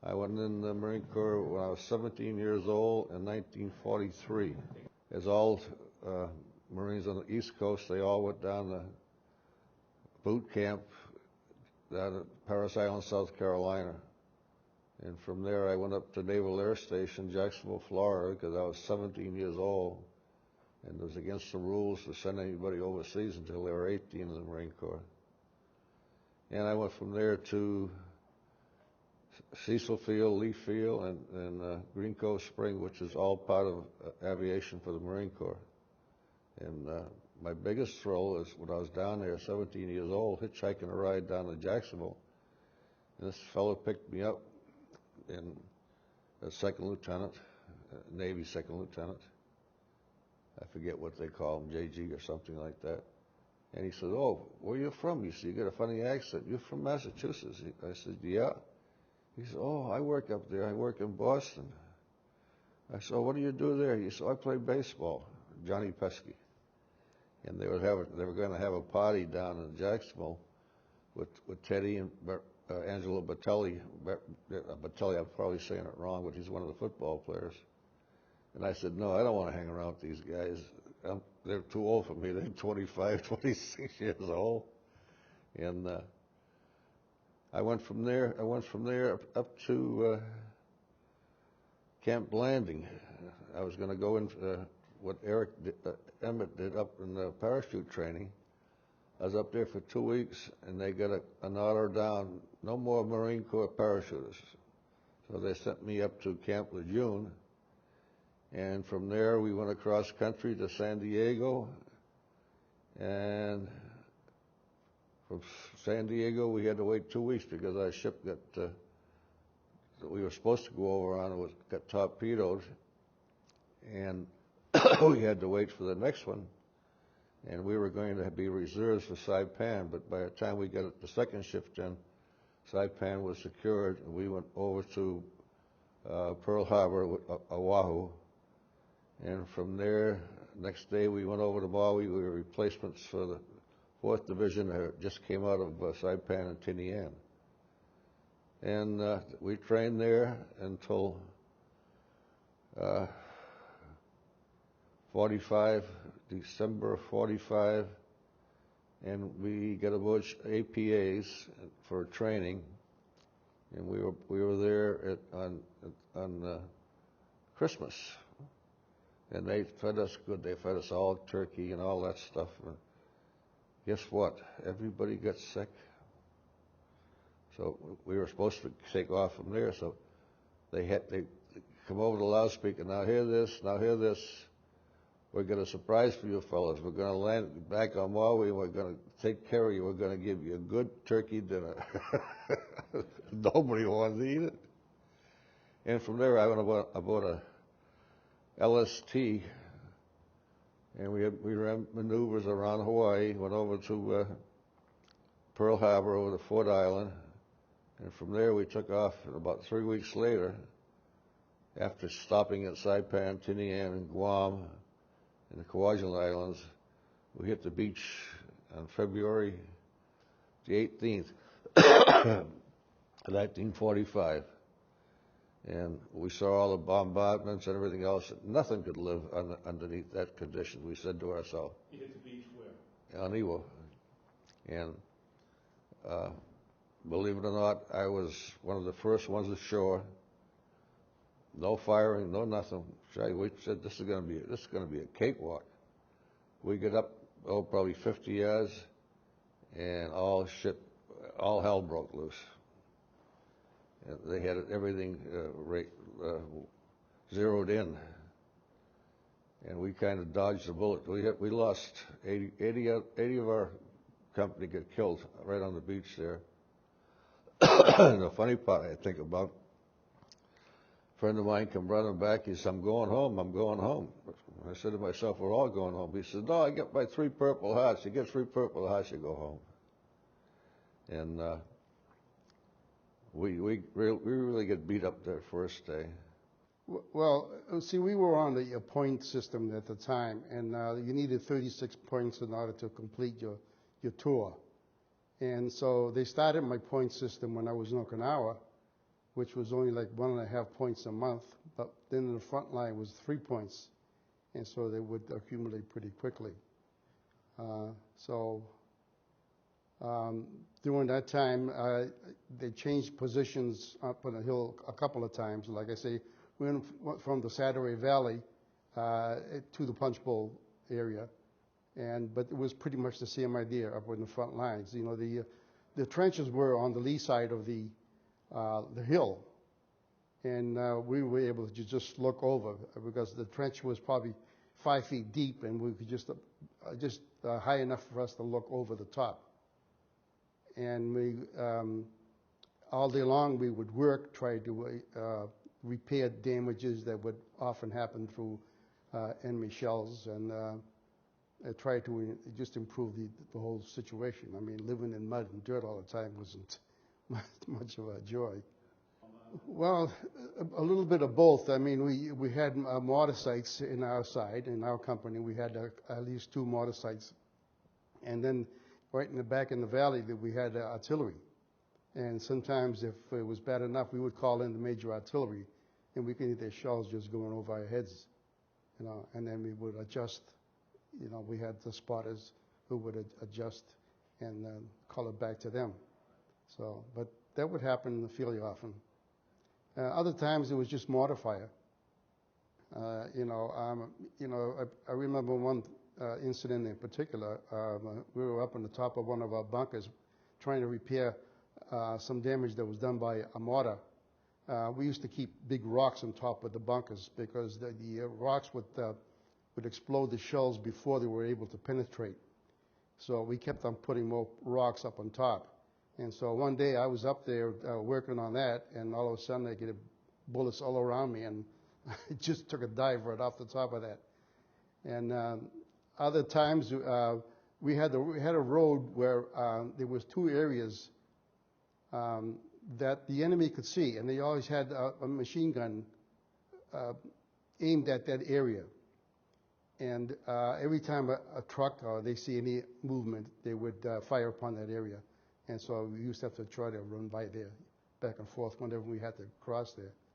I went in the Marine Corps when I was 17 years old in 1943. As all Marines on the East Coast, they all went down to boot camp down at Parris Island, South Carolina. And from there, I went up to Naval Air Station, Jacksonville, Florida, because I was 17 years old. And it was against the rules to send anybody overseas until they were 18 in the Marine Corps. And I went from there to Cecil Field, Lee Field, and Green Cove Spring, which is all part of aviation for the Marine Corps. And my biggest thrill is when I was down there, 17 years old, hitchhiking a ride down to Jacksonville. And this fellow picked me up, and a second lieutenant, Navy second lieutenant. I forget what they call him, JG or something like that. And he said, "Oh, where you from?" He said, "You got a funny accent. You're from Massachusetts." I said, "Yeah." He said, "Oh, I work up there. I work in Boston." I said, "Oh, what do you do there?" He said, "I play baseball." Johnny Pesky. And they were going to have a party down in Jacksonville with Teddy and Angelo Batelli. Batelli, I'm probably saying it wrong, but he's one of the football players. And I said, "No, I don't want to hang around with these guys. They're too old for me. They're 25, 26 years old." And I went from there up to Camp Blanding. I was going to go in what Emmett did up in the parachute training. I was up there for 2 weeks, and they got an order down, no more Marine Corps parachutists. So they sent me up to Camp Lejeune, and from there we went across country to San Diego, and from San Diego we had to wait 2 weeks because our ship that we were supposed to go over on got torpedoed, and we had to wait for the next one. And we were going to be reserves for Saipan, but by the time we got the second shift in, Saipan was secured, and we went over to Pearl Harbor, Oahu. And from there, next day we went over to Maui. We were replacements for the 4th Division that just came out of Saipan and Tinian. And we trained there until 45, December 45, and we got aboard APAs for training, and we were there on Christmas, and they fed us good. They fed us all turkey and all that stuff. And guess what? Everybody got sick. So we were supposed to take off from there. So they come over the loudspeaker. Now hear this. Now hear this. We're got a surprise for you fellas. We're going to land back on Maui, and we're going to take care of you. We're going to give you a good turkey dinner. Nobody wanted to eat it. And from there, I went aboard a LST, and we ran maneuvers around Hawaii, went over to Pearl Harbor, over to Fort Island, and from there we took off. And about 3 weeks later, after stopping at Saipan, Tinian, and Guam, in the Kwajalein Islands, we hit the beach on February the 18th, 1945. And we saw all the bombardments and everything else. Nothing could live underneath that condition. We said to ourselves. You hit the beach where? On Iwo. And believe it or not, I was one of the first ones ashore. No firing, no nothing. We said this is going to be a cakewalk. We get up, probably 50 yards, and all hell broke loose. And they had everything zeroed in, and we kind of dodged the bullet. We lost 80 of our company got killed right on the beach there. And the funny part I think about. A friend of mine come running back. He said, I'm going home. I said to myself, we're all going home. He said, no, I get my 3 Purple Hearts. You get 3 Purple Hearts, you go home. And we really get beat up that first day. Well, see, we were on the point system at the time, and you needed 36 points in order to complete your tour. And so they started my point system when I was in Okinawa, which was only like 1.5 points a month, but then the front line was 3 points, and so they would accumulate pretty quickly. So during that time, they changed positions up on the hill a couple of times. Like I say, we went from the Saturday Valley to the Punch Bowl area, but it was pretty much the same idea up in the front lines. You know, the trenches were on the lee side of the hill, and we were able to just look over because the trench was probably 5 feet deep, and we could just high enough for us to look over the top. And we all day long we would work, try to repair damages that would often happen through enemy shells, and try to just improve the whole situation. I mean, living in mud and dirt all the time wasn't much of a joy. Well, a little bit of both. I mean, we had mortar sites in our side, in our company. We had at least 2 mortar sites. And then right in the back in the valley, we had artillery. And sometimes if it was bad enough, we would call in the major artillery, and we could get their shells just going over our heads, you know, and then we would adjust. You know, we had the spotters who would adjust and call it back to them. So, but that would happen fairly often. Other times it was just mortar fire. I remember one incident in particular. We were up on the top of one of our bunkers trying to repair some damage that was done by a mortar. We used to keep big rocks on top of the bunkers because the rocks would explode the shells before they were able to penetrate. So we kept on putting more rocks up on top. And so one day I was up there working on that, and all of a sudden I get bullets all around me, and I just took a dive right off the top of that. And other times we had a road where there was 2 areas that the enemy could see, and they always had a machine gun aimed at that area. And every time a truck or they see any movement, they would fire upon that area. And so we used to have to try to run by there, back and forth, whenever we had to cross there.